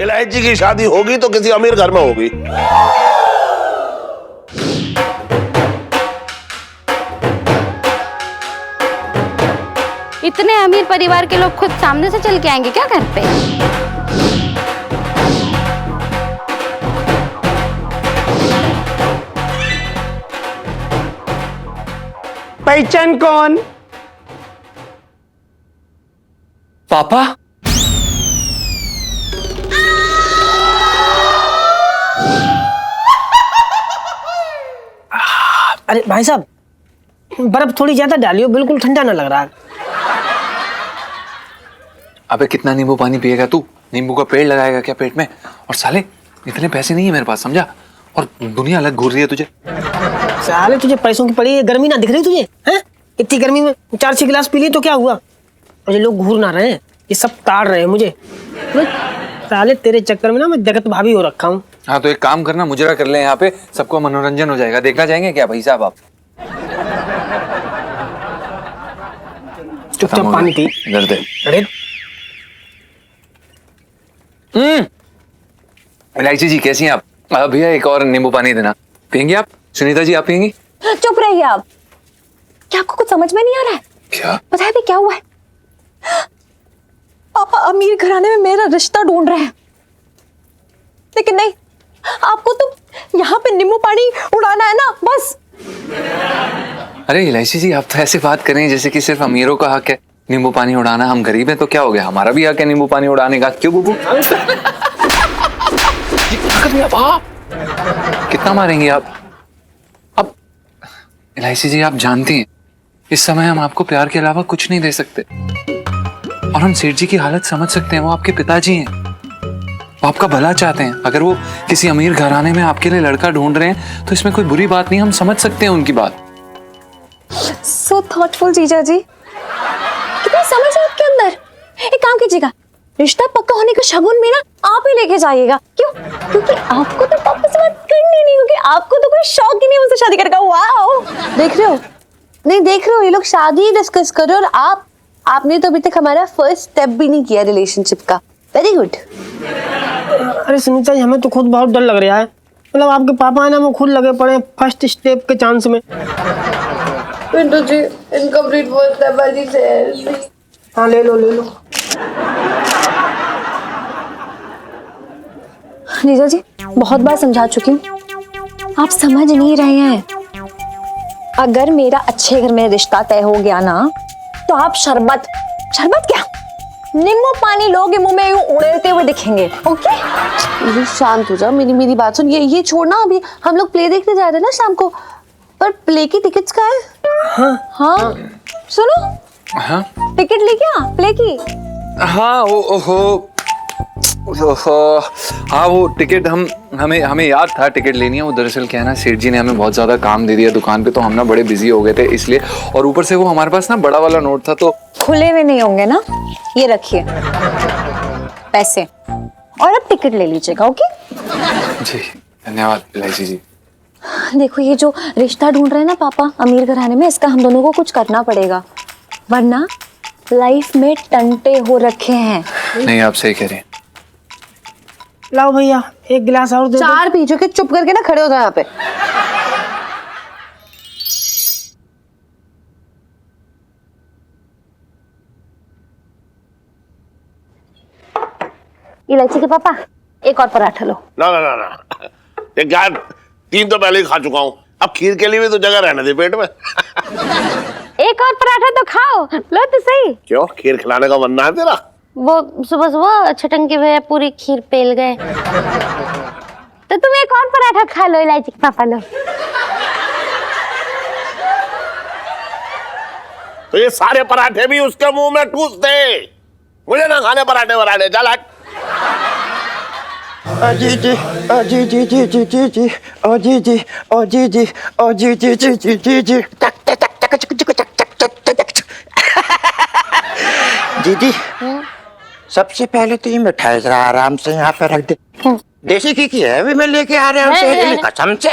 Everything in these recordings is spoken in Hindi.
इलायची की शादी होगी तो किसी अमीर घर में होगी। इतने अमीर परिवार के लोग खुद सामने से चल के आएंगे क्या घर पे? पहचान कौन? पापा? अरे भाई साहब, बर्फ थोड़ी ज्यादा डालियो, बिल्कुल ठंडा ना लग रहा है। अबे कितना नींबू पानी पिएगा तू? नींबू का पेड़ लगाएगा क्या पेट में? और साले इतने पैसे नहीं है मेरे पास, समझा? और दुनिया अलग घूर रही है तुझे। साले तुझे पैसों की पड़ी है, गर्मी ना दिख रही तुझे? हैं? इतनी गर्मी में 4-6 गिलास पी लिए तो क्या हुआ? मुझे लोग घूर ना रहे हैं, ये सब ताड़ रहे हैं मुझे। साले तेरे चक्कर में ना मैं जगत भाभी हो रखा हूँ। हाँ तो एक काम करना, मुजरा कर ले यहाँ पे, सबको मनोरंजन हो जाएगा। देखना चाहेंगे क्या भाई साहब आप? चुपचाप पानी पी। इधर दे। अरे इलायची जी कैसी हैं आप? भैया एक और नींबू पानी देना। पियेंगे आप? सुनीता जी आप पियेंगी? चुप रहिए आप। क्या आपको कुछ समझ में नहीं आ रहा है? क्या? पता है भी क्या हुआ है? पापा अमीर घराने में मेरा रिश्ता ढूंढ रहे हैं, लेकिन नहीं, आपको तो यहाँ पे नींबू पानी उड़ाना है ना, बस। अरे इलायची जी आप तो ऐसे बात करें जैसे कि सिर्फ अमीरों का हक है नींबू पानी उड़ाना। हम गरीब हैं तो क्या हो गया, हमारा भी हक है नींबू पानी उड़ाने का। क्यों बुबू? आप कितना मारेंगे आप? अब इलायची जी आप जानती हैं इस समय हम आपको प्यार के अलावा कुछ नहीं दे सकते, और हम सेठ जी की हालत समझ सकते हैं। वो आपके पिताजी हैं, वो आपका भला चाहते हैं। अगर वो किसी अमीर घराने में आपके लिए लड़का ढूंढ रहे हैं तो इसमें कोई बुरी बात नहीं, हम समझ सकते हैं उनकी बात। सो थॉटफुल जीजा जी, कितनी समझ है आपके अंदर। एक काम कीजिएगा, रिश्ता पक्का होने का शगुन भी ना आप ही लेके जाइएगा। क्यों? क्योंकि आपको तो पापा से बात करनी नहीं होगी, आपको तो कोई शौक ही नहीं मुझसे शादी करने का। वाओ, देख रहे हो? नहीं देख रहे हो, ये लोग शादी डिस्कस कर रहे हो और आपने तो अभी तक हमारा फर्स्ट स्टेप भी नहीं किया रिलेशनशिप का। Very good. अरे सुनीता जी, हमें तो खुद बहुत डर लग रहा है। मतलब आपके पापा है ना, वो खुद लगे पड़े फर्स्ट स्टेप के चांस में। Pintu ji, incomplete first step वाली से। हाँ ले लो ले लो। जीजा जी बहुत बार समझा चुकी हूँ, आप समझ नहीं रहे हैं। अगर मेरा अच्छे घर में रिश्ता तय हो गया ना, तो आप शरबत क्या, नींबू पानी लोगे मुंह में यूं उड़ते हुए दिखेंगे। ओके शांत हो जाओ, मेरी बात सुन। ये छोड़ना, अभी हम लोग प्ले देखने जा रहे हैं ना शाम को, पर प्ले की टिकट्स का है? हाँ सुनो, हाँ टिकट लेके आ प्ले की। हाँ ओहो, हाँ वो टिकट हमें याद था टिकट लेनी है। वो दरअसल क्या है ना, सेठ जी ने हमें बहुत ज्यादा काम दे दिया दुकान पे, तो हम ना बड़े बिजी हो गए थे इसलिए। और ऊपर से वो हमारे पास ना बड़ा वाला नोट था, तो खुले हुए नहीं होंगे ना। ये रखिए पैसे, और अब टिकट ले लीजिएगा। ओके जी धन्यवाद इलायची जी। देखो, ये जो रिश्ता ढूंढ रहे हैं ना पापा अमीर घराने में, इसका हम दोनों को कुछ करना पड़ेगा, वरना लाइफ में टंटे हो रखे हैं। नहीं आप सही कह रहे हैं। लाओ भैया एक गिलास और दे दो। 4 पी चुके, चुप करके ना खड़े हो जाओ यहाँ पे। इलायची के पापा एक और पराठा लो। ना ना ना ना, ये क्या, 3 तो पहले ही खा चुका हूँ, अब खीर के लिए भी तो जगह रहने दे पेट में। एक और पराठा तो खाओ, लो तो सही। क्यों, खीर खिलाने का बनना है तेरा? वो सुबह छटन के भैया पूरी खीर पेल गए, तो तुम एक और पराठा खा लो। इलायची के पापा लो। तो ये सारे पराठे भी उसके मुंह में ठूस दे, मुझे ना खाने पराठे वराठे, चल हट। जी जी जी जी जी जी जी जी ओ जी जी ओ जी जी ओ जी जी जी जी जी जी दीदी, सबसे पहले तो ये मिठाई जरा आराम से यहाँ पे रख दे। देसी की है, अभी मैं लेके आ रहा हूँ कसम से।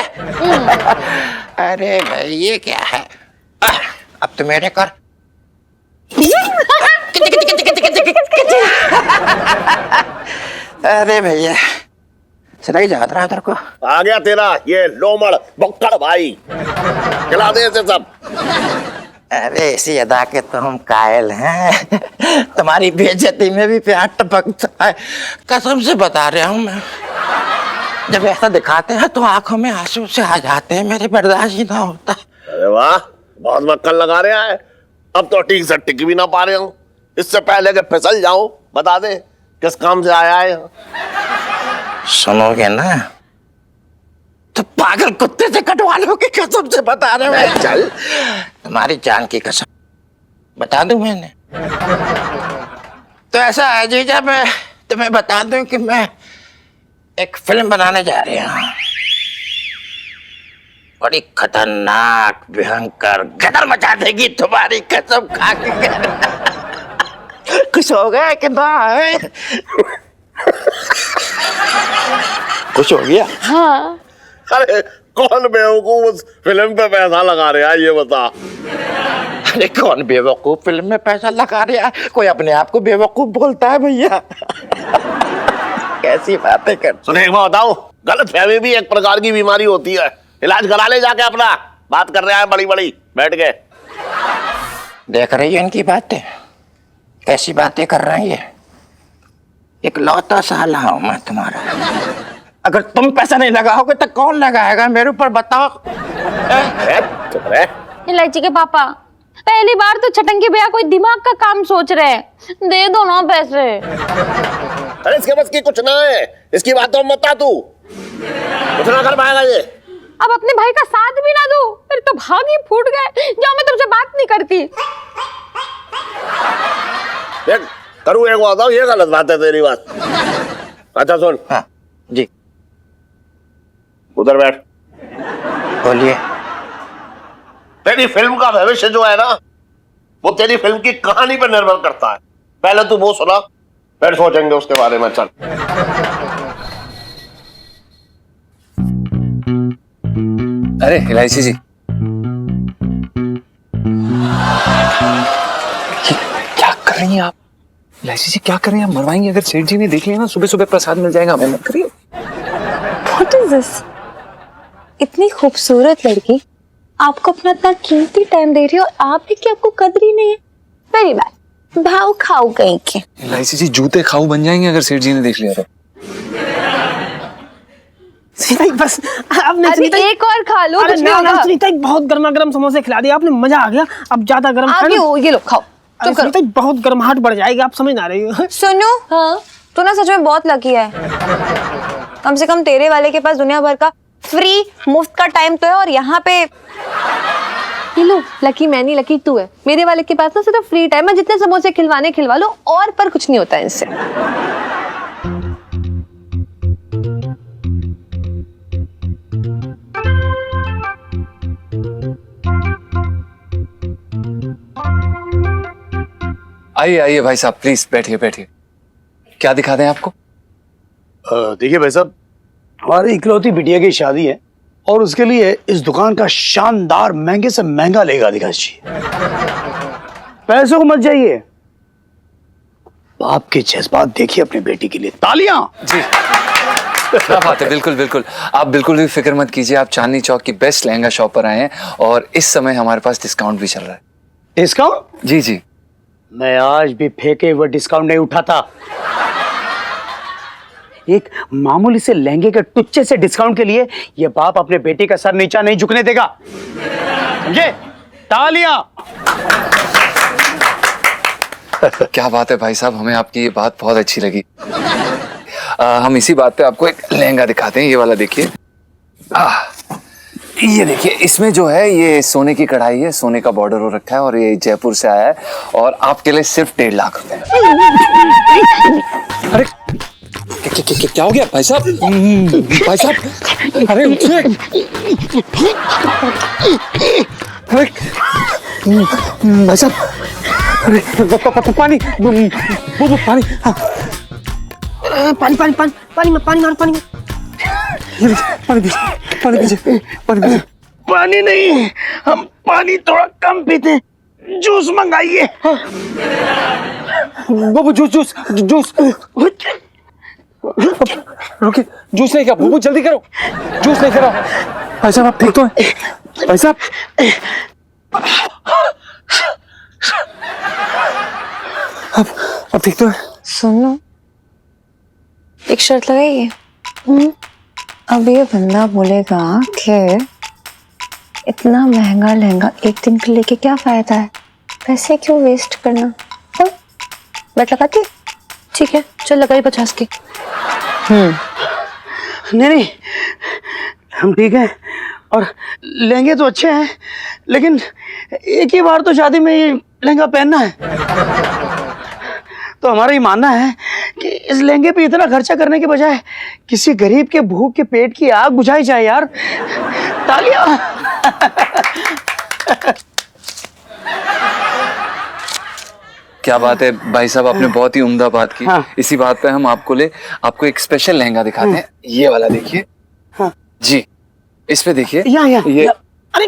अरे भाई ये क्या है, अब तो मेरे कर। अरे भैया सुनाई जात रहा तेरे को। आ गया तेरा ये लोमड़ बक्कड़ भाई, खिला दे इसे सब। अरे इसी अदा के तो हम कायल हैं। तुम्हारी बेइज्जती में भी प्यार टपकता है, कसम से बता रहा हूँ मैं। जब ऐसा दिखाते हैं तो आंखों में आंसू से आ जाते हैं, मेरे बर्दाश्त ही ना होता। अरे वाह, बहुत मक्कल लगा रहा है। अब तो ठीक से टिक भी ना पा रहे हूँ। इससे पहले कि फिसल जाऊं, बता दे किस काम से आया है। सुनोगे ना तो पागल कुत्ते से कटवा लो की कसम से बता रहे हैं। चल, तुम्हारी जान की कसम बता दूं मैंने। तो ऐसा है जीजा, मैं तुम्हें बता दूं कि मैं एक फिल्म बनाने जा रही हूँ, बड़ी खतरनाक भयंकर, गदर मचा देगी तुम्हारी कसम खा के। खुश हो गए कि ना? खुश हो गया? हाँ। अरे कौन बेवकूफ उस फिल्म पे पैसा लगा रहा है, ये बता। अरे कौन बेवकूफ फिल्म में पैसा लगा रहा है? कोई अपने आप को बेवकूफ बोलता है भैया? कैसी बातें कर। सुने एक बात बताऊं, गलत फहमी भी एक प्रकार की बीमारी होती है। इलाज करा ले जाके अपना। बात कर रहा है बड़ी बड़ी बैठ के। देख रही है इनकी बातें, कैसी बातें कर रही है। एक लौता साला हूं मैं तुम्हारा। अगर तुम पैसा नहीं लगाओगे तो कौन लगाएगा मेरे ऊपर, बताओ। चुप रहे। इलायची के पापा, पहली बार तो छटंगी भैया कोई दिमाग का काम सोच रहे हैं, दे दो ना पैसे। अरे इसके बस की कुछ ना है, इसकी बात तो मत आ तू, कुछ ना कर पाएगा ये। अब अपने भाई का साथ भी ना दो, फिर तो भाग ही फूट गए। जाओ, मैं तुमसे बात नहीं करती। देख करूँ एक बात बताऊं, ये गलत बात है तेरी बात। अच्छा सुन। हाँ जी उधर बैठ। बोलिए। तेरी फिल्म का भविष्य जो है ना, वो तेरी फिल्म की कहानी पर निर्भर करता है। पहले तू वो सुना, फिर सोचेंगे उसके बारे में। चल। अरे इलायची जी, क्या कर रही हैं आप? इलायची जी क्या कर रही हैं आप? मरवाएंगे। अगर सेठ जी ने देख लिया ना, सुबह सुबह प्रसाद मिल जाएगा, हमें मत करिए। What is this? इतनी खूबसूरत लड़की आपको अपना इतना कीमती टाइम दे रही है और आप भी कि आपको कदर ही नहीं है। वेरी बैड, भाव खाओ कहीं के। इलायची जी जूते खाऊ बन जाएंगे अगर सेठ जी ने देख लिया तो। सुनीता बस आपने, अभी एक और खा लो, अरे कुछ नहीं ना होगा। सुनीता बहुत गर्मा गर्म समोसे खिला दिया आपने, मजा आ गया। अब ज्यादा गर्म आगे हो, ये लो खाओ। अरे सुनीता बहुत गर्माहट बढ़ जाएगी, आप समझ ना रही हो। सुनो, हाँ तू ना सच में बहुत लकी है। कम से कम तेरे वाले के पास दुनिया भर का फ्री मुफ्त का टाइम तो है, और यहाँ पे ये लो, लकी मैं नहीं, लकी तू है। मेरे वाले के पास ना सिर्फ फ्री टाइम है, जितने समोसे खिलवाने खिलवा लो, और पर कुछ नहीं होता है इनसे। आइए आइए भाई साहब, प्लीज बैठिए बैठिए। क्या दिखा दें आपको? देखिए भाई साहब, हमारी इकलौती बिटिया की शादी है और उसके लिए इस दुकान का शानदार महंगे से महंगा लेगा दिखा चाहिए। पैसों को मत जाइए, बाप के जज्बात देखिए अपनी बेटी के लिए। तालियां। जी क्या बात है, बिल्कुल बिल्कुल। आप बिल्कुल भी फिक्र मत कीजिए, आप चांदनी चौक की बेस्ट लहंगा शॉप पर आए हैं और इस समय हमारे पास डिस्काउंट भी चल रहा है। डिस्काउंट? जी जी। मैं आज भी फेंके हुए डिस्काउंट नहीं उठाता। एक मामूली से लहंगे के टुच्चे से डिस्काउंट के लिए ये बाप अपने बेटे का सर नीचा नहीं झुकने देगा, समझे? तालियां। क्या बात है भाई साहब, हमें आपकी ये बात बहुत अच्छी लगी। हम इसी बात पे आपको एक लहंगा दिखाते हैं। ये वाला देखिए, ये देखिए, इसमें जो है ये सोने की कढ़ाई है, सोने का बॉर्डर हो रखा है और ये जयपुर से आया है और आपके लिए सिर्फ 1.5 लाख रुपए। अरे क्या हो गया भाई साहब? भाई साहब अरे उठिए। अरे भाई साहब, अरे पानी पानी पानी पानी पानी पानी में पानी मारो, पानी में पानी पीजिए। पानी नहीं, हम पानी थोड़ा कम पीते हैं। जूस मंगाइए। बाबू जूस जूस जूस। रुकिए, जूस लेके आओ, बुबू जल्दी करो, जूस लेकर आओ। भाई साहब आप ठीक तो हैं? भाई साहब आप ठीक तो हैं? सुन लो, एक शर्त लगाइए। अब ये बंदा बोलेगा कि इतना महंगा लहंगा एक दिन के लेके क्या फायदा है, पैसे क्यों वेस्ट करना। बैठ लगाती? ठीक है, चल लगाई 50 की। नहीं, हम ठीक हैं और लहंगे तो अच्छे हैं, लेकिन एक ही बार तो शादी में ये लहंगा पहनना है। तो हमारा ये मानना है कि इस लहंगे पे इतना खर्चा करने के बजाय किसी गरीब के भूख के पेट की आग बुझाई जाए यार। तालियां। क्या बात है भाई साहब, आपने बहुत ही उम्दा बात की। हाँ। इसी बात पे हम आपको एक स्पेशल लहंगा दिखाते हैं। ये वाला देखिए। हाँ। जी, इस पे देखिए। ये अरे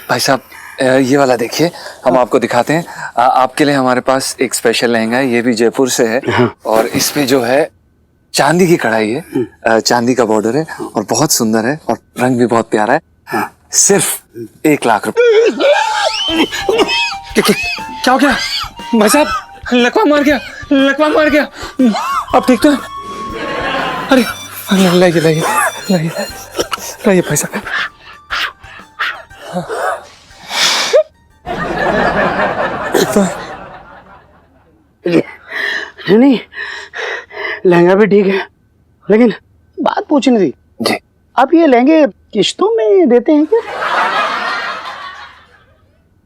भाई साहब ये वाला देखिए, हम आपको दिखाते हैं। आपके लिए हमारे पास एक स्पेशल लहंगा है, ये भी जयपुर से है। और इस पे जो है चांदी की कढ़ाई है, चांदी का बॉर्डर है और बहुत सुंदर है और रंग भी बहुत प्यारा है। सिर्फ 1 लाख रुपए। क्या हो गया भाई साहब? लकवा मार गया, लकवा मार गया। अब ठीक तो है? अरे लाइए लाइए लाइए लाइए भाई साहब। नहीं, लहंगा भी ठीक है, लेकिन बात पूछनी थी जी। आप ये लहंगे किश्तों में देते हैं क्या?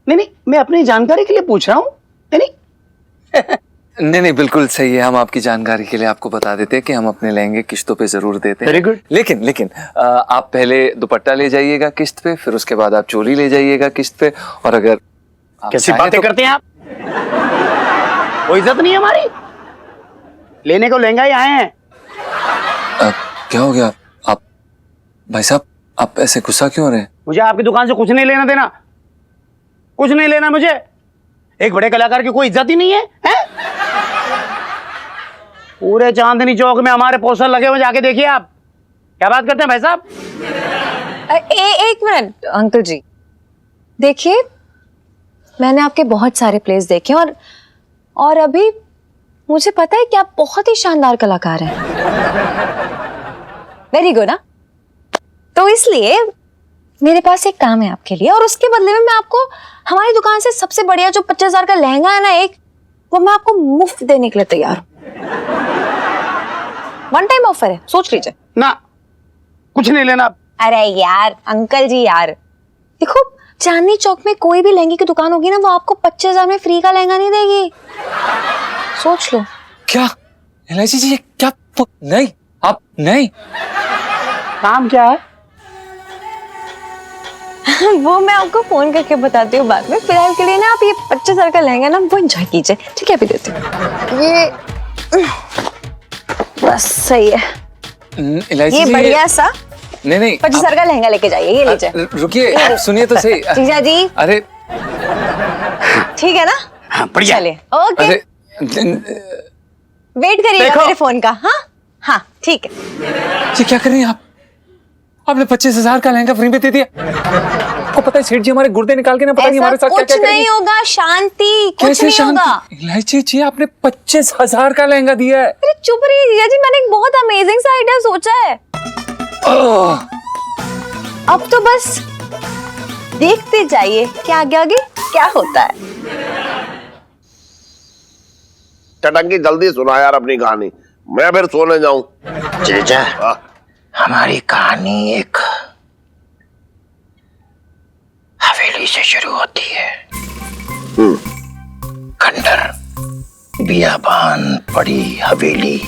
नहीं, मैं अपनी जानकारी के लिए पूछ रहा हूँ। नहीं, बिल्कुल सही है। हम आपकी जानकारी के लिए आपको बता देते हैं कि हम अपने लहंगे किश्तों पे जरूर देते हैं। Very good. लेकिन आप पहले दुपट्टा ले जाइएगा किश्त पे, फिर उसके बाद आप चोली ले जाइएगा किश्त पे। और अगर कैसी चाहें बातें तो- करते हैं आप? कोई इज्जत नहीं है हमारी? लेने को लहंगा ही आए हैं। क्या हो गया आप भाई साहब, आप ऐसे गुस्सा क्यों हो रहे हैं? मुझे आपकी दुकान से कुछ नहीं लेना देना, कुछ नहीं लेना मुझे। एक बड़े कलाकार की कोई इज्जत ही नहीं है, हैं? पूरे चांदनी चौक में हमारे पोस्टर लगे हुए, जाके देखिए आप। क्या बात करते हैं भाई साहब? एक मिनट अंकल जी, देखिए मैंने आपके बहुत सारे प्लेस देखे और अभी मुझे पता है कि आप बहुत ही शानदार कलाकार हैं। Very good. ना तो इसलिए मेरे पास एक काम है आपके लिए, और उसके बदले में मैं आपको हमारी दुकान से सबसे बढ़िया जो 50,000 का लहंगा है ना, वो मैं आपको मुफ्त देने के लिए तैयार हूं। 1 टाइम ऑफर है, सोच लीजिए। ना, कुछ नहीं लेना। अरे यार अंकल जी यार, देखो चांदनी चौक में कोई भी लहंगे की दुकान होगी ना, वो आपको 25,000 में फ्री का लहंगा नहीं देगी। सोच लो। क्या एलआईसी जी, ये क्या? नहीं, आप नहीं। काम क्या है? वो मैं आपको फोन करके बताती हूँ बाद में। फिलहाल के लिए ना आप ये 25,000 का लहंगा ना वो एंजॉय कीजिए, ठीक है? अभी देती हूँ ये, बस सही है। एलआईसी ये जी, बढ़िया सा नहीं 25,000 का लहंगा लेके जाइए, ये लीजिए। रुकिए, आप सुनिए तो सही। जीजा जी अरे ठीक है ना? हाँ, बढ़िया। चलिए, ओके। अरे वेट करिएगा देखो। मेरे फोन का। हाँ हाँ ठीक है। ये क्या कर रही हैं आप? आपने 25,000 का लहंगा फ्री में दे दिया। आपको पता है सेठ जी हमारे गुर्दे निकाल के ना पता नहीं हमारे साथ क्या कुछ क्या करेंगे। नहीं होगा, शांति, कुछ कैसे नहीं होगा। शांति? इलायची जी, आपने 25,000 का लहंगा दिया है। अरे चुप रहिए जीजा जी, मैंने एक बहुत अमेजिंग सा आइडिया सोचा है। अब तो बस देखते जाइए कि आगे आगे क्या होता है। टटंकी जल्दी सुना यार अपनी कहानी, मैं फिर सोने जाऊं। जीजा, हमारी कहानी एक हवेली से शुरू होती है। खंडर बियाबान पड़ी हवेली।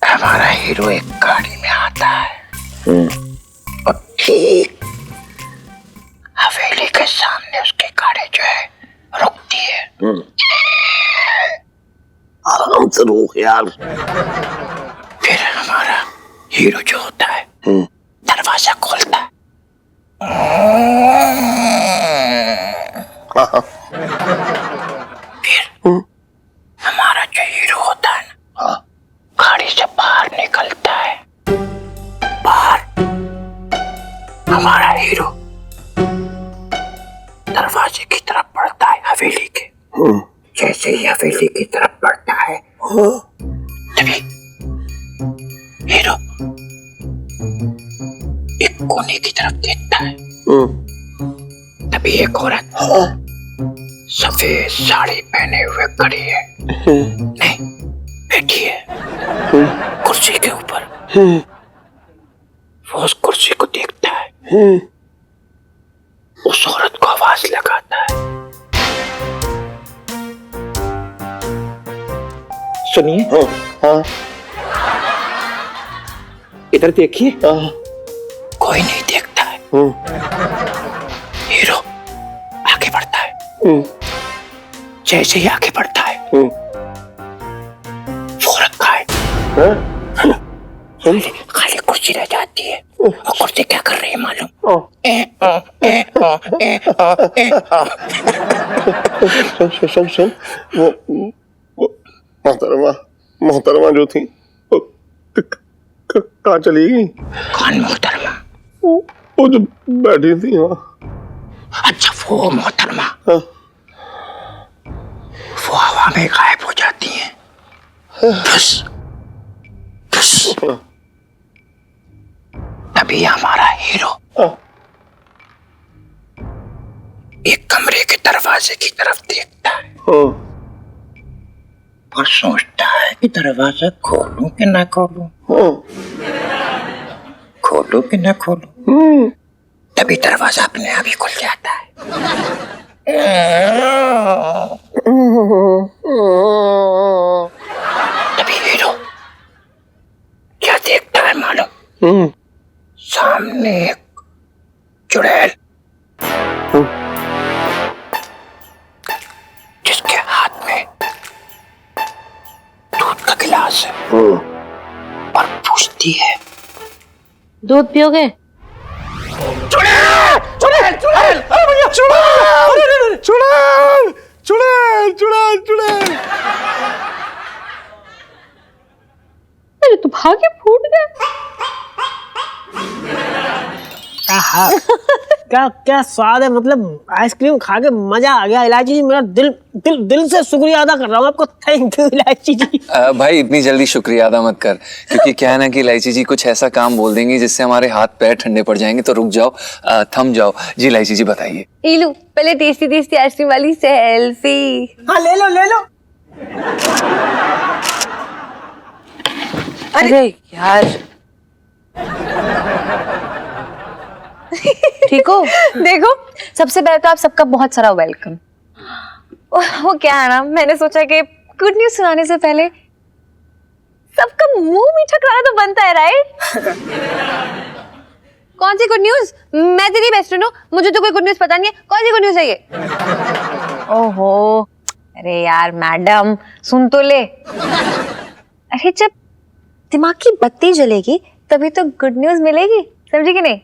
हमारा हीरो एक गाड़ी में आता है और ठीक हवेली के सामने उसकी गाड़ी जो है रुकती है। आराम से रोक यार। फिर हमारा हीरो जो होता है दरवाजा खोलता है, फिर हमारा जो हीरो होता है ना, गाड़ी से बाहर निकलता है, बाहर हमारा हीरो दरवाजे की तरफ बढ़ता है हवेली के। जैसे ही हवेली की तरफ बढ़ता है तभी हीरो एक कोने की तरफ देखता है, तभी एक औरत सफेद साड़ी पहने हुए खड़ी है, नहीं बैठी है कुर्सी के ऊपर। वो उस कुर्सी को देखता है, उस औरत को आवाज लगाता है, सुनिए, इधर देखिए। कोई नहीं देखता है। हीरो आगे बढ़ता है, जैसे ही आगे बढ़ता है वो रखा है, खाली कुर्सी रह जाती है। और कुर्सी क्या कर रही है मालूम? सुन वो मोहतरमा जो थी कहाँ चली गई? कौन मोहतरमा? वो जो बैठी थी वहाँ। अच्छा वो मोहतरमा, वो हवा में गायब हो जाती हैं। बस तभी हमारा हीरो एक कमरे के दरवाजे की तरफ देखता है और सोचता है कि दरवाजा खोलूं कि ना खोलूं, खोलूं कि ना खोलूं। तभी दरवाजा अपने आप ही खुल जाता है। तभी हीरो क्या देखता है मालूम? सामने एक चुड़ैल जिसके हाथ में दूध का गिलास है और पूछती है, दूध पियोगे? चुड़ैल चुड़ैल चुड़ैल, अरे भैया चुड़ैल चुड़ैल चुड़ैल चुड़ैल चुड़ैल। अरे तो भाग्य फूट गया। आहा, क्या क्या स्वाद है, मतलब आइसक्रीम खा के मजा आ गया। इलायची जी मेरा दिल से शुक्रिया अदा कर रहा हूँ आपको। थैंक यू इलायची जी। भाई इतनी जल्दी शुक्रिया अदा मत कर, क्योंकि क्या है ना कि इलायची जी कुछ ऐसा काम बोल देंगी जिससे हमारे हाथ पैर ठंडे पड़ जाएंगे। तो रुक जाओ, थम जाओ। जी इलायची जी बताइए। इलू पहले टेस्टी टेस्टी आइसक्रीम वाली सेल्फी। हाँ ले लो ले लो। अरे यार ठीक हो? देखो, सबसे पहले तो आप सबका बहुत सारा वेलकम। वो क्या है ना, मैंने सोचा कि गुड न्यूज सुनाने से पहले सबका मुंह मीठा कराना तो बनता है, राइट? कौन सी गुड न्यूज? मैं तेरी बेस्ट फ्रेंड हूँ, मुझे तो कोई गुड न्यूज पता नहीं है। कौन सी गुड न्यूज है ये? ओहो, अरे यार मैडम सुन तो ले। अरे जब दिमाग की बत्ती जलेगी तभी तो गुड न्यूज मिलेगी, समझी कि नहीं?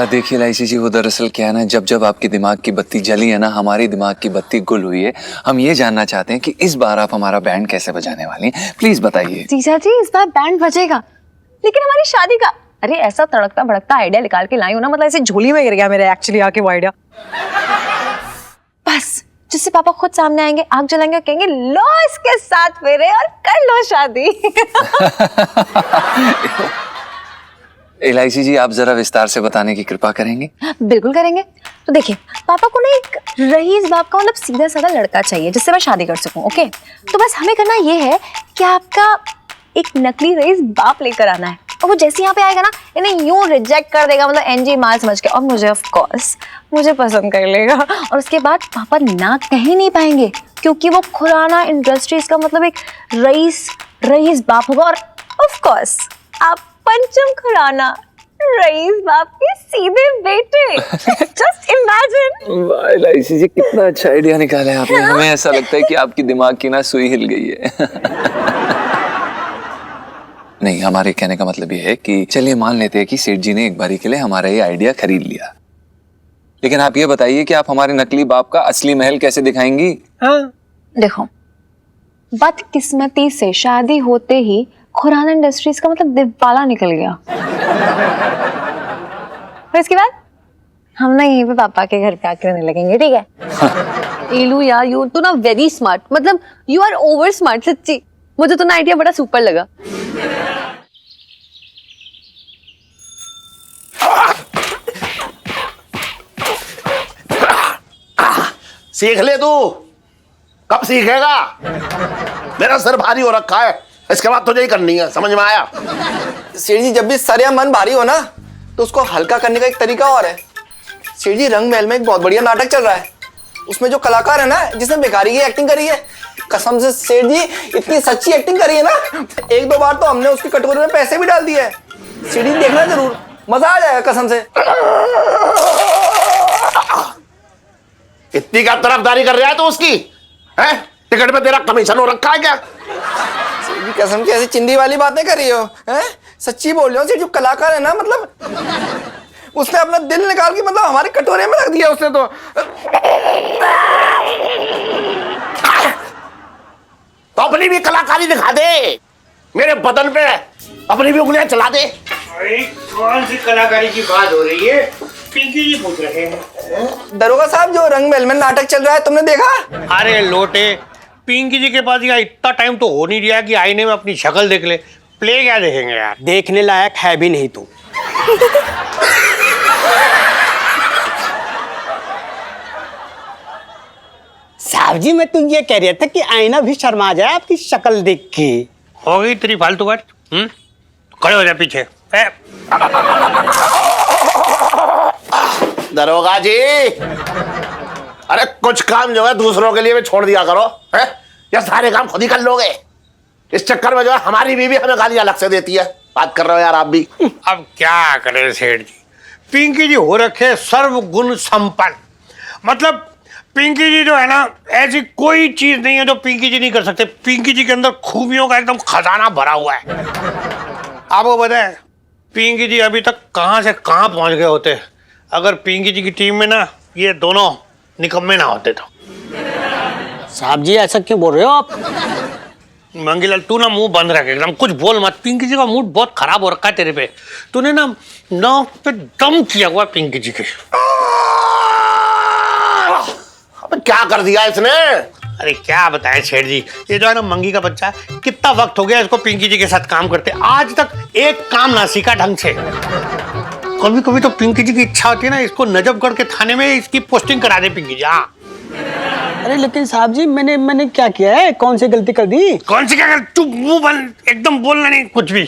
देखिए इलायची जी, वो दरअसल क्या है ना, जब जब आपके दिमाग की बत्ती जली है ना, हमारी दिमाग की बत्ती गुल हुई है। हम ये जानना चाहते हैं कि इस बार आप हमारा बैंड कैसे बजाने वाली हैं, प्लीज बताइए। जीजा जी इस बार बैंड बजेगा, लेकिन हमारी शादी का। अरे ऐसा तड़कता भड़कता आइडिया निकाल के लाई हूं ना, मतलब ऐसे झोली में गिर गया मेरे एक्चुअली आके वो आइडिया। बस जिससे पापा खुद सामने आएंगे, आग जलाएंगे और कहेंगे लो इसके साथ फेरे और कर लो शादी। इलायची जी आप जरा विस्तार से बताने की कृपा करेंगे? बिल्कुल करेंगे। तो देखिए, पापा को ना एक रईस बाप का मतलब सीधा साधा लड़का चाहिए जिससे मैं शादी कर सकूं, ओके? तो बस हमें करना ये है कि आपका एक नकली रईस बाप लेकर आना है, और वो जैसे यहाँ पे आएगा ना, इन्हें यूं रिजेक्ट कर देगा, मतलब एनजी माल समझ के, और मुझे ऑफ कोर्स मुझे पसंद कर लेगा। और उसके बाद पापा ना कह ही नहीं पाएंगे, क्योंकि वो खुराना इंडस्ट्रीज का मतलब एक रईस बाप होगा। और ऑफ कोर्स आप पंचम खुराना रईस बाप के सीधे बेटे। Just imagine. वाह इलायची जी, कितना अच्छा आइडिया निकाला है आपने। हमें ऐसा लगता है कि आपकी दिमाग की ना सुई हिल गई है। नहीं, हमारे कहने का मतलब ये है कि चलिए मान लेते हैं कि सेठ जी ने एक बारी के लिए हमारा ये आइडिया खरीद लिया, लेकिन आप ये बताइए कि आप हमारे नकली बाप का असली महल कैसे दिखाएंगी? हाँ देखो, बदकिस्मती से शादी होते ही खुराना इंडस्ट्रीज का मतलब दिवाला निकल गया। और इसके बाद हम ना यहीं पे पापा के घर पे आके रहने लगेंगे, ठीक है? इलू यार, यू तो ना वेरी स्मार्ट, मतलब यू आर ओवर स्मार्ट सच्ची। मुझे तो ना आइडिया बड़ा सुपर लगा। सीख ले तू, कब सीखेगा? मेरा सिर भारी हो रखा है, इसके बाद तुझे ही करनी है, समझ में आया? सेठ जी, जब भी सर या मन भारी हो ना तो उसको हल्का करने का एक तरीका और है। सेठ जी, रंग महल में एक बहुत बढ़िया नाटक चल रहा है, उसमें जो कलाकार है ना जिसने बेकारी की एक्टिंग करी है, कसम से सेठ जी इतनी सच्ची एक्टिंग करी है ना, एक दो बार तो हमने उसकी कटोरी में पैसे भी डाल दिए हैं। सेठ जी देखना जरूर, मजा आ जाएगा कसम से। इतनी क्या तरफदारी कर रहा है तू उसकी? है टिकट में तेरा कमीशन हो रखा है क्या? सेठ जी कसम की ऐसी चिंदी वाली बातें कर रही हो, हैं? सच्ची बोल रहे हो सेठ, जो कलाकार है ना, मतलब उसने अपना दिल निकाल के मतलब हमारे कटोरे में रख दिया उसने तो अपनी भी कलाकारी दिखा दे, मेरे बदन पे अपनी भी उंगलियां चला दे। कौन सी कलाकारी की बात हो रही है? पिंकी जी पूछ रहे हैं। दरोगा साहब, जो रंग महल में नाटक चल रहा है तुमने देखा? अरे लोटे, पिंकी जी के पास यहाँ इतना टाइम तो हो नहीं रहा कि आईने में अपनी शक्ल देख ले। प्ले क्या देखेंगे यार? देखने लायक है भी नहीं तू। साहब जी, मैं तुम ये कह रहा था कि आईना भी शर्मा जाए आपकी शक्ल देख के। हो गई तेरी फालतू बात? खड़े हो जा पीछे। दरोगा जी, अरे कुछ काम जो है दूसरों के लिए भी छोड़ दिया करो, है? या सारे काम खुद ही कर लोगे? इस चक्कर में जो है हमारी बीवी हमें गाली अलग से देती है। बात कर रहे हो यार आप भी। अब क्या करें सेठ जी, पिंकी जी हो रखे सर्वगुण संपन्न। मतलब पिंकी जी जो है ना, ऐसी कोई चीज नहीं है जो पिंकी जी नहीं कर सकते। पिंकी जी के अंदर खूबियों का एकदम खजाना भरा हुआ है। आपको पता है पिंकी जी अभी तक कहां से कहां पहुंच गए होते अगर पिंकी जी की टीम में ना ये दोनों निकम्मे ना होते तो। साहब जी, ऐसा क्यों बोल रहे हो आप? मंगीलाल, तू ना मुंह बंद रख, एकदम कुछ बोल मत। पिंकी जी का मूड बहुत खराब हो रखा है तेरे पे। तूने ना नाक पे दम किया हुआ पिंकी जी के। अब क्या कर दिया इसने? अरे क्या बताएं सेठ जी, ये जो है ना मंगी का बच्चा, कितना वक्त हो गया इसको पिंकी जी के साथ काम करते, आज तक एक काम ना सीखा ढंग से। कभी कभी तो पिंकी जी की इच्छा होती है ना, इसको नजफगढ़ के थाने में इसकी पोस्टिंग करा दे पिंकी जी। हाँ, अरे लेकिन साहब जी, मैंने क्या किया है? कौन सी गलती कर दी? कौन सी क्या कर? चुप, मुंह बंद, एकदम बोलना नहीं कुछ भी।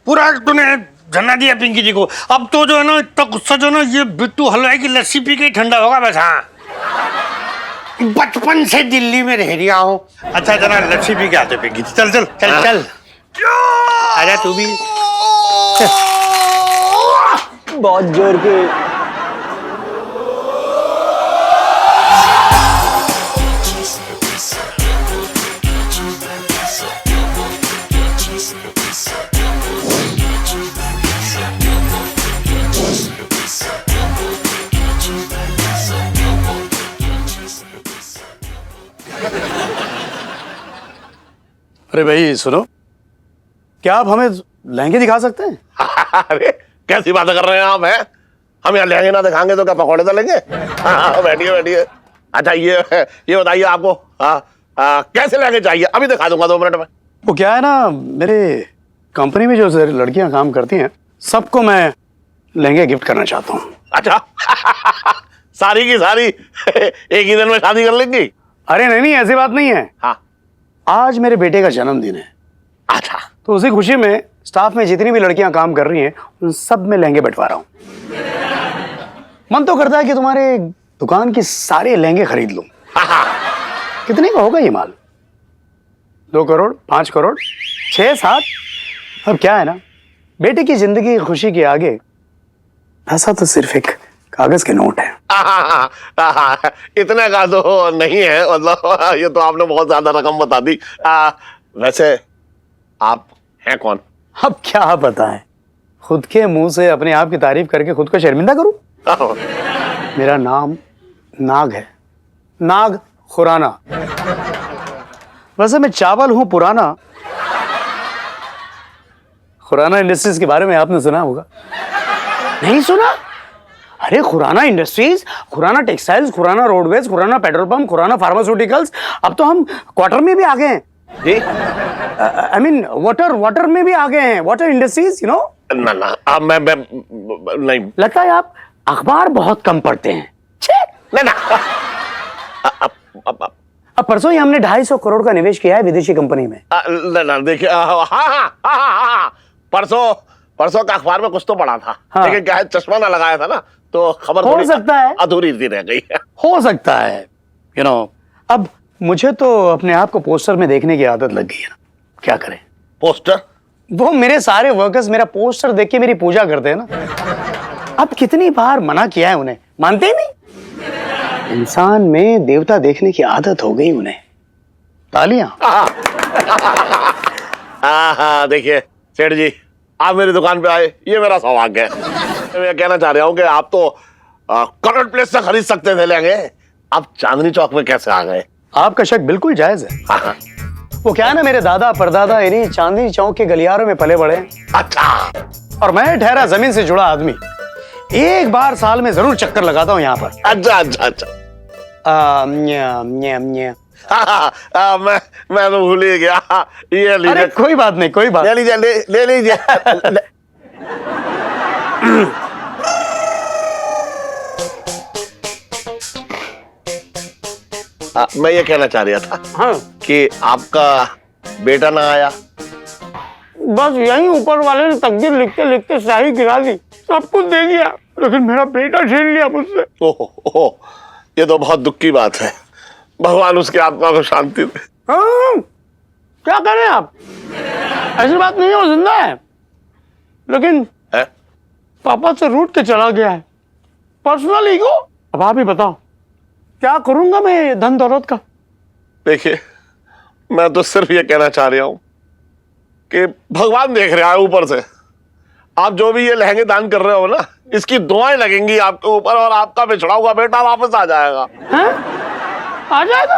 पूरा तूने झन्ना दिया पिंकी जी को। अब तो जो है ना इतना गुस्सा जो ना, ये बिट्टू हलवाई की लस्सी पी के ही ठंडा होगा बस। हाँ, बचपन से दिल्ली में रह रहा हूँ। अच्छा जरा लस्सी पी के आते पिंकी जी। चल चल चल चल, आजा तू भी। बहुत जोर के। अरे भाई सुनो, क्या आप हमें लहंगे दिखा सकते हैं? अरे कैसी बातें कर रहे हैं आप? हैं हम यहाँ लहंगे ना दिखाएंगे तो क्या पकौड़े तलेंगे? हाँ, बैठिए बैठिए। अच्छा ये बताइए आपको कैसे लहंगे चाहिए? अभी दिखा दूंगा 2 मिनट में। वो क्या है ना, मेरे कंपनी में जो लड़कियां काम करती हैं सबको मैं लहंगे गिफ्ट करना चाहता हूँ। अच्छा सारी की सारी एक ही दिन में शादी कर लेंगी? अरे नहीं, ऐसी बात नहीं है। हाँ, आज मेरे बेटे का जन्मदिन है। अच्छा, तो उसी खुशी में स्टाफ में जितनी भी लड़कियां काम कर रही हैं उन सब में लहंगे बंटवा रहा हूं। मन तो करता है कि तुम्हारे दुकान की सारे लहंगे खरीद लूं। कितने का होगा ये माल? 2 करोड़, 5 करोड़, 6, 7? अब क्या है ना, बेटे की जिंदगी की खुशी के आगे ऐसा तो सिर्फ एक कागज के नोट है। इतने का तो नहीं है, मतलब ये तो आपने बहुत ज्यादा रकम बता दी। वैसे आप हैं कौन? अब क्या बताएं, खुद के मुंह से अपने आप की तारीफ करके खुद को शर्मिंदा करूं? मेरा नाम नाग है, नाग खुराना। वैसे मैं चावल हूं पुराना। खुराना इंडस्ट्रीज के बारे में आपने सुना होगा। नहीं सुना? अरे Khurana industries, Khurana textiles, Khurana roadways, Khurana petrol pump, Khurana pharmaceuticals, अब तो हम क्वार्टर में भी आ गए हैं जी। आई मीन वाटर में भी आ गए हैं, वाटर इंडस्ट्रीज, यू नो। ना ना, अब मैं नहीं। लगता है आप अखबार बहुत कम पढ़ते हैं। छे ना ना, अब परसों ही हमने 250 करोड़ का निवेश किया है विदेशी कंपनी में। ना ना, देखिए, हाँ, परसों का अखबार में कुछ तो पढ़ा था। हाँ। लेकिन क्या है, चश्मा ना लगाया था ना, तो खबर हो थोड़ी सकता है। अधूरी सी रह गई है। हो सकता है, यू नो। अब मुझे तो अपने आप को पोस्टर में देखने की आदत लग गई है ना, क्या करें। पोस्टर? वो मेरे सारे वर्कर्स मेरा पोस्टर देख के मेरी पूजा करते हैं ना। अब कितनी बार मना किया है उन्हें, मानते ही नहीं। इंसान में देवता देखने की आदत हो गई उन्हें। तालियां। हाँ, देखिए सेठ जी, आप मेरी दुकान पे आए, ये मेरा सौभाग्य है। मैं कहना चाह रहा हूँ कि आप तो कॉर्नर प्लेस से खरीद सकते थे लेंगे, आप चांदनी चौक में कैसे आ गए? आपका शक बिल्कुल जायज है। हाँ। वो क्या है ना, मेरे दादा परदादा इन्हीं चांदनी चौक के गलियारों में पले बड़े हैं। अच्छा। और मैं ठहरा जमीन से जुड़ा आदमी, एक बार साल में जरूर चक्कर लगाता हूँ यहाँ पर। अच्छा। मैं तो भूल ही गया। ये लीजिए। अरे कोई बात नहीं, कोई बात। ले लीजिए, ले लीजिए। मैं ये कहना चाह रहा था हाँ, कि आपका बेटा ना आया। बस यही ऊपर वाले ने तकदीर लिखते लिखते शाही गिरा दी, सब कुछ दे दिया, लेकिन मेरा बेटा छीन लिया मुझसे। ओहो, ये तो बहुत दुख की बात है। भगवान उसकी आत्मा को शांति दे। हाँ, क्या करें आप, ऐसी बात नहीं है, वो जिंदा है, लेकिन है? पापा से रूठ के चला गया है, पर्सनल ईगो। अब आप ही बताओ, क्या करूंगा मैं ये धन दौलत का? देखिए, मैं तो सिर्फ ये कहना चाह रहा हूं कि भगवान देख रहा है ऊपर से। आप जो भी ये लहंगे दान कर रहे हो ना, इसकी दुआएं लगेंगी आपके ऊपर, और आपका बिछड़ा हुआ बेटा वापस आ जाएगा। हैं? आ जाएगा?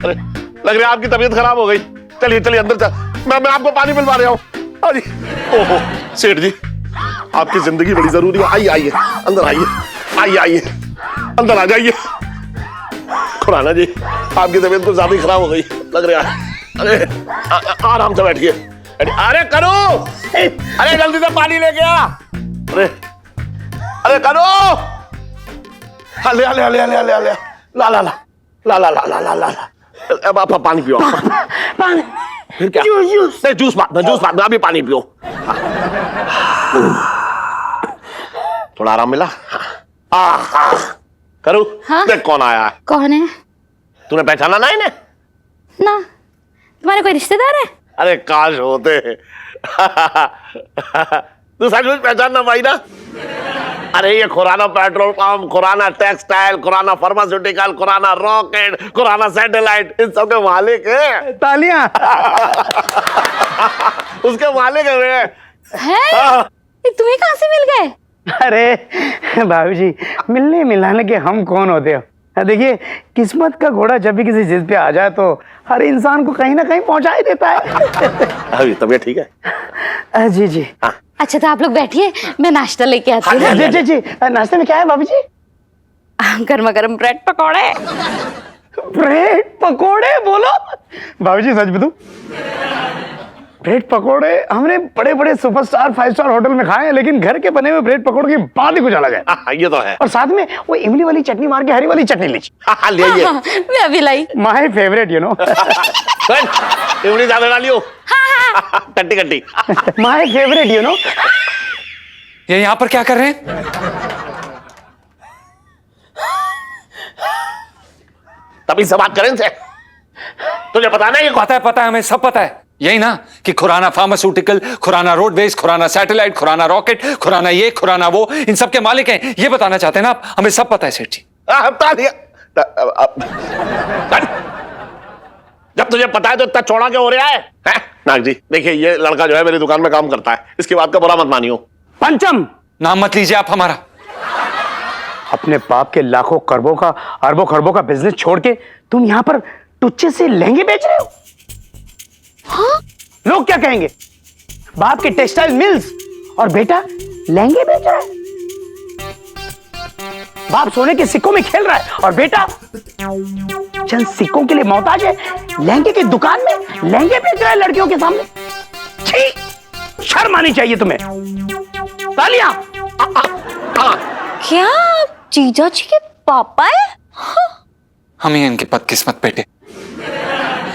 अरे, लग रहा है आपकी तबीयत खराब हो गई। चलिए चलिए अंदर चल, मैं आपको पानी पिलवा रहा हूँ। अरे ओहो सेठ जी, आपकी जिंदगी बड़ी जरूरी है। आइए आइए, अंदर आइए, आइए आइए, अंदर आ जाइए। खुराना जी, आपकी तबीयत कुछ ज्यादा खराब हो गई लग रहा है। अरे आराम से बैठिए। अरे करो, अरे जल्दी से पानी लेके आ। अरे करो, ले ले ले ले ले ले, ला ला ला ला ला ला ला ला। अब आप पानी पियो। पानी? फिर क्या? जूस नहीं, जूस बात में, अभी पानी पियो। थोड़ा आराम मिला? करू, हाँ? देख कौन आया है। कौन है? तूने पहचाना ना इन्हें? ना, तुम्हारे कोई रिश्तेदार है? अरे काश होते। तू सच में पहचानना भाई ना? अरे ये Khurana petrol pump, Khurana textile, Khurana pharmaceutical, Khurana rocket, Khurana satellite, इन सब के मालिक है। तालियां। उसके मालिक है वे। है? ये तुम्हें कहाँ से मिल गए? अरे भाभी जी, मिलने मिलाने के हम कौन होते हो? देखिए, किस्मत का घोड़ा जब भी किसी जिद पे आ जाए तो हर इंसान को कहीं ना कहीं पहुंचा ही देता है। अभी तबीयत ठीक है? जी जी। अच्छा तो आप लोग बैठिए, मैं नाश्ता लेके आती हूँ। जी जी जी, नाश्ते में क्या है भाभी जी? गर्मा गर्म ब्रेड पकौड़े। ब्रेड पकोड़े बोलो? भाभी जी सच बताऊं, ब्रेड पकोड़े हमने बड़े बड़े सुपरस्टार 5 स्टार होटल में खाए हैं, लेकिन घर के बने हुए ब्रेड पकोड़े की बात ही कुछ अलग है। ये तो है। और साथ में वो इमली वाली चटनी मार के हरी वाली चटनी लीजिए। ले आइए। मैं अभी लाई। My favourite, you know. इमली ज्यादा डालियो। कट्टी कट्टी। My favourite, you know. ये यहाँ पर क्या कर रहे हैं? तभी से बात करें से। तुझे पता नहीं? पता है, हमें सब पता है। यही ना कि Khurana pharmaceutical, Khurana roadways, Khurana satellite, Khurana rocket, Khurana ये, खुराना वो, इन सब के मालिक हैं। ये बताना चाहते हैं ना आप? हमें सब पता है सेठ जी। जब तुझे पता है तो इतना चौड़ा क्यों हो रहा है? नाग जी देखिए, ये लड़का जो है मेरी दुकान में काम करता है, इसकी बात का बुरा मत मानियो। पंचम, नाम मत लीजिए आप हमारा। अपने बाप के लाखों खरबों का, अरबों खरबों का बिजनेस छोड़ के तुम यहाँ पर टुच्चे से लहंगे बेच रहे हो? हाँ? लोग क्या कहेंगे? बाप के टेक्सटाइल मिल्स और बेटा लहंगे बेच रहा है। बाप सोने के सिक्कों में खेल रहा है और बेटा चंद सिक्कों के लिए मोहताज है। लहंगे की दुकान में लहंगे बेच रहा है लड़कियों के सामने। छी, शर्म आनी चाहिए तुम्हें। तालियां। क्या जीजा जी के पापा है? हम ही इनके बदकिस्मत बेटे,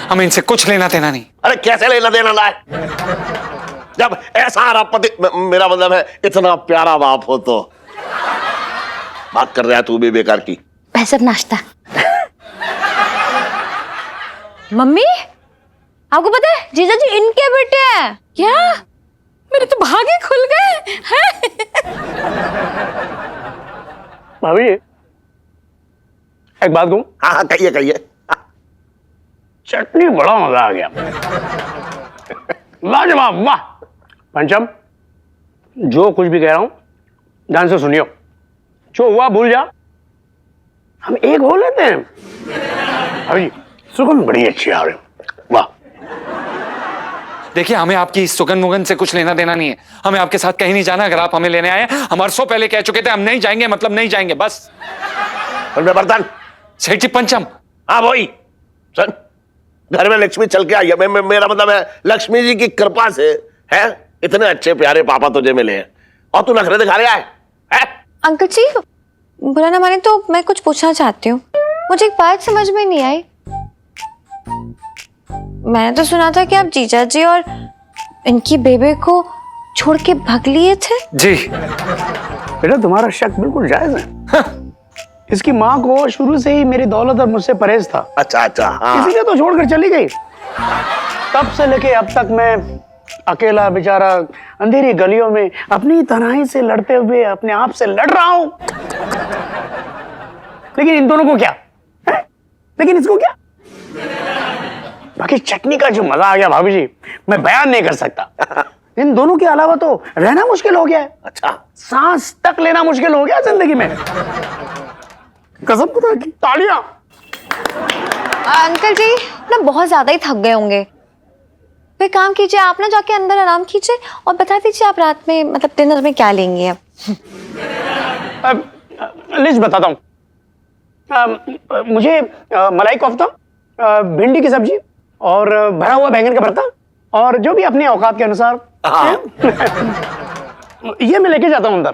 हमें इनसे कुछ लेना देना नहीं। अरे कैसे लेना देना लाए? जब ऐसा पति, मेरा मतलब है इतना प्यारा बाप हो तो। बात कर रहा है तू भी बेकार की। सब नाश्ता। मम्मी, आपको पता है जीजा जी इनके बेटे हैं क्या? मेरे तो भागे खुल गए हैं। भाभी एक बात कहूं? हाँ हाँ कहिए कहिए। चटनी बड़ा मजा आ गया। लाजवाब, वाह। पंचम, जो कुछ भी कह रहा हूं ध्यान से सुनियो। जो हुआ भूल जा, हम एक हो लेते हैं। अभी सुगंध बड़ी अच्छी आ रही, वाह। देखिए, हमें आपकी इस सुगंध मुगंध से कुछ लेना देना नहीं है। हमें आपके साथ कहीं नहीं जाना। अगर आप हमें लेने आए, हम वर्षों पहले कह चुके थे हम नहीं जाएंगे, मतलब नहीं जाएंगे, बस। बर्तन सेठ जी, पंचम। हाँ वही सुन, घर में लक्ष्मी चल के आई है। मेरा मतलब है लक्ष्मी जी की कृपा से है इतने अच्छे प्यारे पापा तुझे मिले हैं और तू नखरे दिखा रहा है? अंकल जी, बुरा ना माने तो मैं कुछ पूछना चाहती हूँ। मुझे एक बात समझ में नहीं आई। मैंने तो सुना था कि आप जीजा जी और इनकी बेबे को छोड़ के भाग लिए थे। जी बेटा, तुम्हारा शक बिल्कुल जायज है। इसकी माँ को शुरू से ही मेरी दौलत और मुझसे परहेज था। अच्छा अच्छा, हाँ। इसीलिए तो छोड़कर चली गई। तब से लेके अब तक मैं अकेला बेचारा अंधेरी गलियों में अपनी तन्हाई से लड़ते हुए अपने आप से लड़ रहा हूं। लेकिन इन दोनों को क्या है? लेकिन इसको क्या? बाकी चटनी का जो मजा आ गया भाभी जी, मैं बयान नहीं कर सकता। इन दोनों के अलावा तो रहना मुश्किल हो गया है। अच्छा, सांस तक लेना मुश्किल हो गया जिंदगी में। कसम खुदा की। तालियां। अंकल जी ना बहुत ज्यादा ही थक गए होंगे। फिर काम कीजिए, आप ना जाके अंदर आराम कीजिए और बता दीजिए आप रात में मतलब डिनर में क्या लेंगे अब। लिस्ट बताता हूँ। मुझे मलाई कोफ्ता, भिंडी की सब्जी और भरा हुआ बैंगन का भरता और जो भी अपने औकात के अनुसार। ये मैं लेके जाता हूँ अंदर।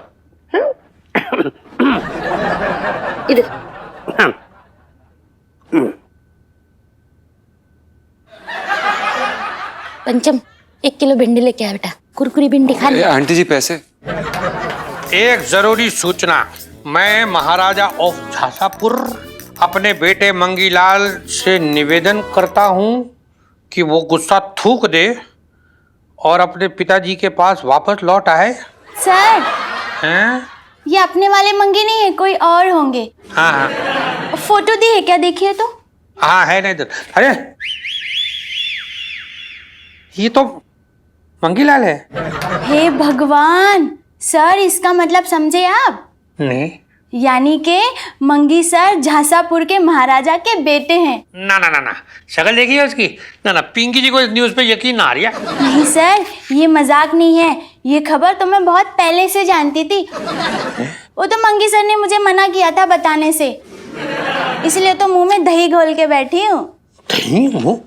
पंचम, 1 किलो भिंडी लेके आ बेटा, कुरकुरी भिंडी खा ले। आंटी जी पैसे। एक जरूरी सूचना, मैं महाराजा ऑफ झांसापुर अपने बेटे मंगीलाल से निवेदन करता हूँ कि वो गुस्सा थूक दे और अपने पिताजी के पास वापस लौट आए। सर, हैं? ये अपने वाले मंगी नहीं है, कोई और होंगे। हाँ हाँ फोटो दी है क्या? देखिए तो। हाँ है ना इधर। अरे ये तो मंगीलाल है। हे भगवान सर, इसका मतलब समझे आप? नहीं। यानी के मंगी सर झांसापुर के महाराजा के बेटे हैं। ना ना ना ना, शक्ल देखी है उसकी। ना ना, पिंकी जी को इस न्यूज़ पे यकीन ना आ रही है। नहीं सर, ये मजाक नहीं है, ये खबर तो मैं बहुत पहले से जानती थी। वो तो मंगी सर ने मुझे मना किया था बताने से, इसलिए तो मुंह में दही घोल के बैठी हूँ। दही मुंह?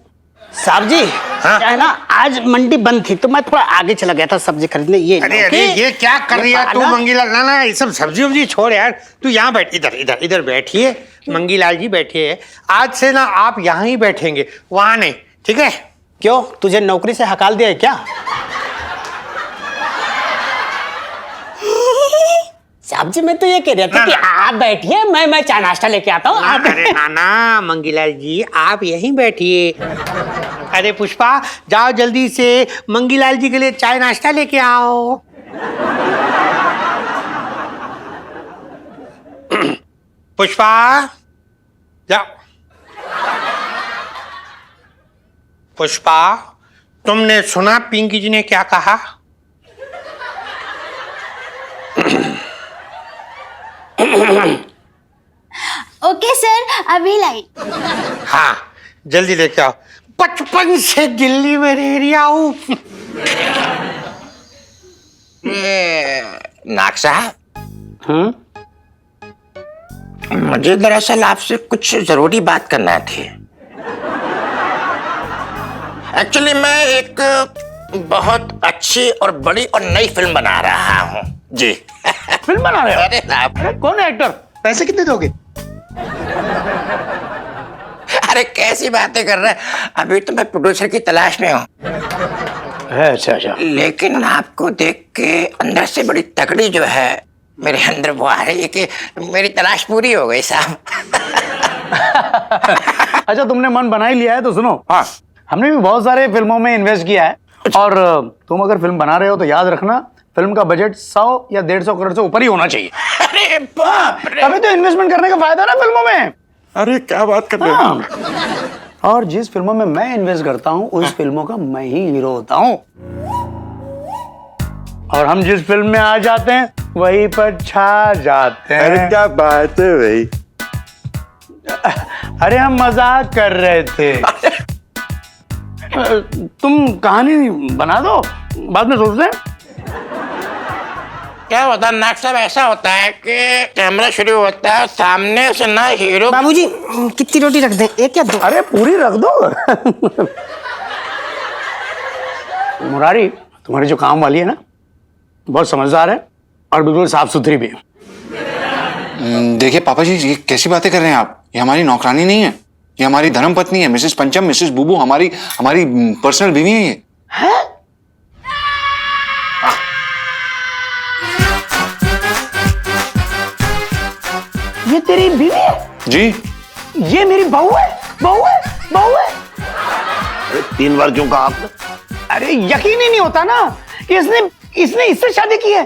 साहब जी, क्या है ना, आज मंडी बंद थी तो मैं थोड़ा आगे चला गया था सब्जी खरीदने। ये अरे अरे ये क्या कर रही है तू मंगीलाल? ना ना, ये सब सब्जी वब्जी छोड़ यार, तू यहाँ बैठ, इधर इधर इधर बैठिए। मंगीलाल जी बैठिए। आज से ना आप यहाँ ही बैठेंगे, वहाँ नहीं, ठीक है? क्यों, तुझे नौकरी से हकाल दिया है क्या? साहब जी, मैं तो ये कह रहा था कि आप बैठिए, मैं चाय नाश्ता लेके आता हूँ। अरे नाना मंगीलाल जी, आप यहीं बैठिए। अरे पुष्पा, जाओ जल्दी से मंगीलाल जी के लिए चाय नाश्ता लेके आओ। पुष्पा, जाओ। पुष्पा, तुमने सुना पिंकी जी ने क्या कहा? ओके सर, अभी लाइट। हाँ, जल्दी लेके आओ। बचपन से दिल्ली में रह रहा हूँ। नाग साहब, मुझे दरअसल आपसे कुछ जरूरी बात करना थी। एक्चुअली मैं एक बहुत अच्छी और बड़ी और नई फिल्म बना रहा हूँ जी। फिल्म बना रहे हो? अरे साहब, अरे कौन है एक्टर? पैसे कितने दोगे? अरे कैसी बातें कर रहे हैं, अभी तो मैं प्रोड्यूसर की तलाश में हूँ। अच्छा अच्छा। लेकिन आपको देख के अंदर से बड़ी तकड़ी जो है मेरे अंदर वो आ रही है कि मेरी तलाश पूरी हो गई साहब। अच्छा, तुमने मन बना ही लिया है तो सुनो। हाँ, हमने भी बहुत सारे फिल्मों में इन्वेस्ट किया है, और तुम अगर फिल्म बना रहे हो तो याद रखना फिल्म का बजट 100 या 150 करोड़ से ऊपर ही होना चाहिए। अरे बाप रे, तभी तो इन्वेस्टमेंट करने का फायदा ना फिल्मों में। अरे क्या बात कर रहे हो? हाँ। और जिस फिल्मों में मैं इन्वेस्ट करता हूँ उस फिल्मों का मैं ही हीरो होता हूँ, और हम जिस फिल्म में आ जाते हैं वहीं पर छा जाते हैं। अरे क्या बात है भाई? अरे हम मजाक कर रहे थे। तुम कहानी बना दो, बाद में सोचते हैं। क्या होता है नाग साहब, ऐसा होता है कि कैमरा शुरू होता है, सामने से ना हीरो। बाबूजी, कितनी रोटी रख दें, एक या दो? अरे पूरी रख दो। मुरारी, तुम्हारी जो काम वाली है ना, बहुत समझदार है और बिल्कुल साफ सुथरी भी है। देखिए पापा जी, ये कैसी बातें कर रहे हैं आप? ये हमारी नौकरानी नहीं है, ये हमारी धर्मपत्नी है, मिसेस पंचम, मिसेस बुबू, हमारी हमारी पर्सनल बीवी है ये। ये तेरी बीवी है? जी। ये मेरी बहू है, बहू है, बहू है। अरे 3 बार क्यों कहा आपने? अरे यकीन ही नहीं होता ना कि इसने इससे शादी की है।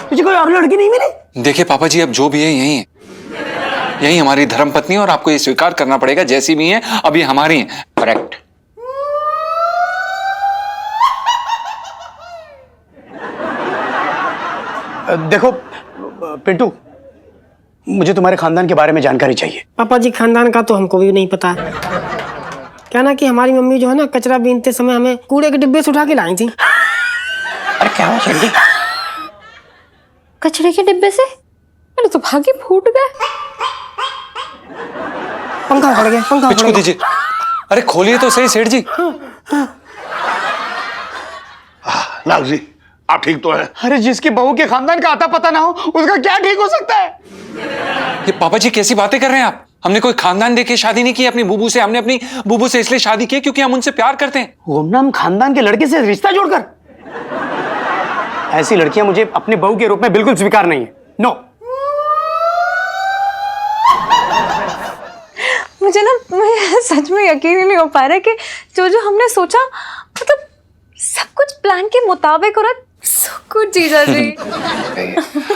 तुझे कोई और लड़की नहीं मिली? देखिए पापा जी, अब जो भी है यही है, यही हमारी धर्मपत्नी, और आपको ये स्वीकार करना पड़ेगा, जैसी भी है अब ये हमारी है। करेक्ट। देखो पिंटू, मुझे तुम्हारे खानदान के बारे में जानकारी चाहिए। पापा जी, खानदान का तो हमको भी नहीं पता है। क्या ना कि हमारी मम्मी जो है ना, कचरा बीनते समय हमें कूड़े के डिब्बे से उठा के लाई थी। अरे क्या हुआ जल्दी? कचरे के डिब्बे से? अरे तो भाग्य फूट गए। पंखा उखड़ गया, पंखा पिच को दीजिए। अरे खोलिए तो सही सेठ जी। नाग जी, आप ठीक तो हैं? अरे जिसकी बहू के खानदान का आता पता ना हो उसका क्या ठीक हो सकता है? ये पापा जी कैसी बातें कर रहे हैं आप? हमने कोई खानदान देख के शादी नहीं की अपनी बुबू से। हमने अपनी बुबू से इसलिए शादी की क्योंकि हम उनसे प्यार करते हैं। गुमनाम खानदान के लड़के से रिश्ता जोड़कर? ऐसी लड़कियां मुझे अपने बहू के रूप में बिल्कुल स्वीकार नहीं है। नो। मुझे सच में यकीन ही नहीं हो पा रहा कि जो हमने सोचा, मतलब सब कुछ प्लान के मुताबिक हो रहा। सब कुछ जीजा जी।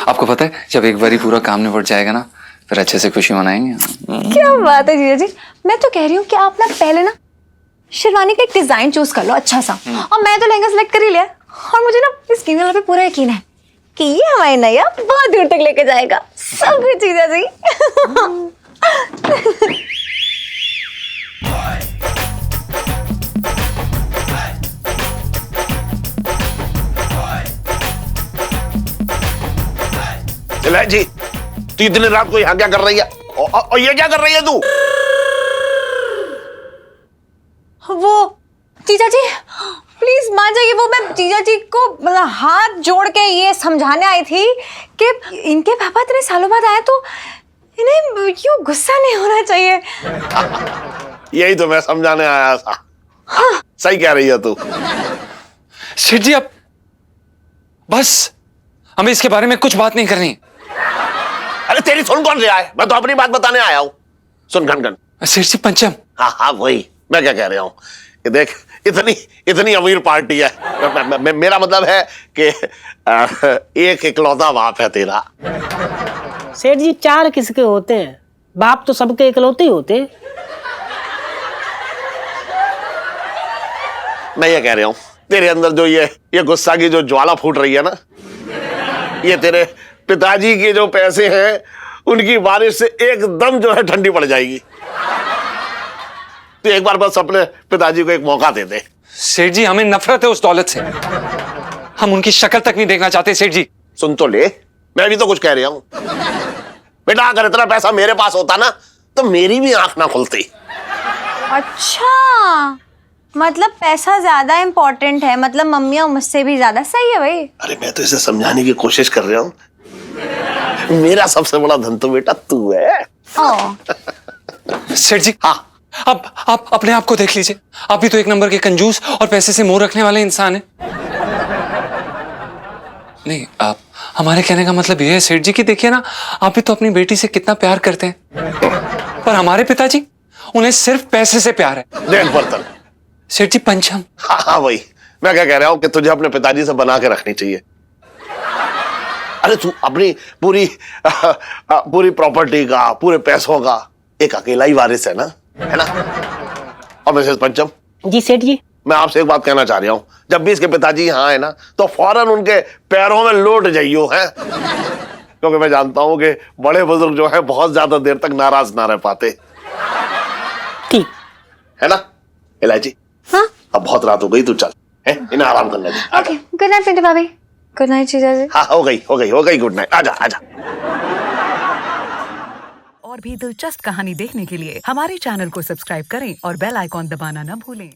आपको पता है, जब एक बार पूरा काम निपट जाएगा ना, फिर अच्छे से खुशी मनाएंगे। क्या बात है जीजा जी। मैं तो कह रही हूँ कि आप ना पहले ना शेरवानी का एक डिजाइन चूज कर लो अच्छा सा, और मैं तो लहंगा सेलेक्ट कर ही लिया, और मुझे ना इस कीमत पे पूरा यकीन है कि ये हमारी नैया बहुत दूर तक लेके जाएगा। सब कुछ जीजा जी। चला जी, तू इतनी रात को यहाँ क्या कर रही है? और ये क्या कर रही है तू? वो जीजा जी प्लीज मान जाइए, वो मैं जीजा जी को मतलब हाथ जोड़ के ये समझाने आई थी कि इनके पापा इतने सालों बाद आए तो इन्हें क्यों गुस्सा नहीं होना चाहिए। यही तो मैं समझाने आया था। हाँ। सही कह रही है तू। सेठ जी, अब बस हमें इसके बारे में कुछ बात नहीं करनी। अरे तेरी सुन कौन रहा है? मैं तो अपनी बात बताने आया हूँ। सुन घन। सेठ जी पंचम। हाँ हाँ वही मैं क्या कह रहा हूँ कि देख, इतनी अमीर पार्टी है। मेरा मतलब है कि एक इकलौता बाप है तेरा। सेठ जी, 4 किसके होते हैं? बाप तो सबके इकलौते ही होते हैं। मैं ये कह रहा हूं, तेरे अंदर जो ये गुस्सा की जो ज्वाला फूट रही है ना, ये तेरे पिताजी के जो पैसे हैं उनकी बारिश से एकदम जो है ठंडी पड़ जाएगी। तो एक बार बस अपने पिताजी को एक मौका दे दे। सेठ जी, हमें नफरत है उस दौलत से। हम उनकी शक्ल तक नहीं देखना चाहते सेठ जी। सुन तो ले, मैं भी तो कुछ कह रहा हूं। बेटा अगर इतना पैसा मेरे पास होता ना तो मेरी भी आंख ना खुलती। अच्छा, मतलब पैसा ज्यादा इम्पोर्टेंट है, मतलब मम्मी और मुझसे भी ज्यादा। सही है भाई। अरे मैं तो इसे समझाने की कोशिश कर रहा हूं, मेरा सबसे बड़ा धन तो बेटा तू है। सेठ जी, हाँ, अब आप अपने आप को देख लीजिए। आप भी तो एक नंबर के कंजूस और पैसे से मोह रखने वाले इंसान हैं। नहीं, आप हमारे कहने का मतलब ये है सेठ जी कि देखिए ना, आप भी तो अपनी बेटी से कितना प्यार करते हैं, पर हमारे पिताजी, उन्हें सिर्फ पैसे से प्यार है। देख बर्तन। सेठ जी, पंचम। हाँ वही मैं क्या कह रहा हूं कि तुझे अपने पिताजी से बना के रखनी चाहिए। अरे तू अपनी पूरी प्रॉपर्टी का, पूरे पैसों का एक अकेला ही वारिस है ना, है ना? और मिसेस पंचम जी सेठ जी, मैं आपसे एक बात कहना चाह रहा हूं, जब भी इसके पिताजी यहाँ है ना तो फौरन उनके पैरों में लौट जाइयो है, क्योंकि मैं जानता हूं कि बड़े बुजुर्ग जो है बहुत ज्यादा देर तक नाराज ना रह पाते। ठीक है ना इलायची? हाँ, अब बहुत रात हो गई, तू चल है, इन्हें आराम करने दे। ओके, गुड नाइट पिंटू भाभी। गुड नाइट जीजा जी। हाँ हो गई गुड नाइट। आजा आजा। और भी दिलचस्प कहानी देखने के लिए हमारे चैनल को सब्सक्राइब करें और बेल आइकॉन दबाना न भूलें।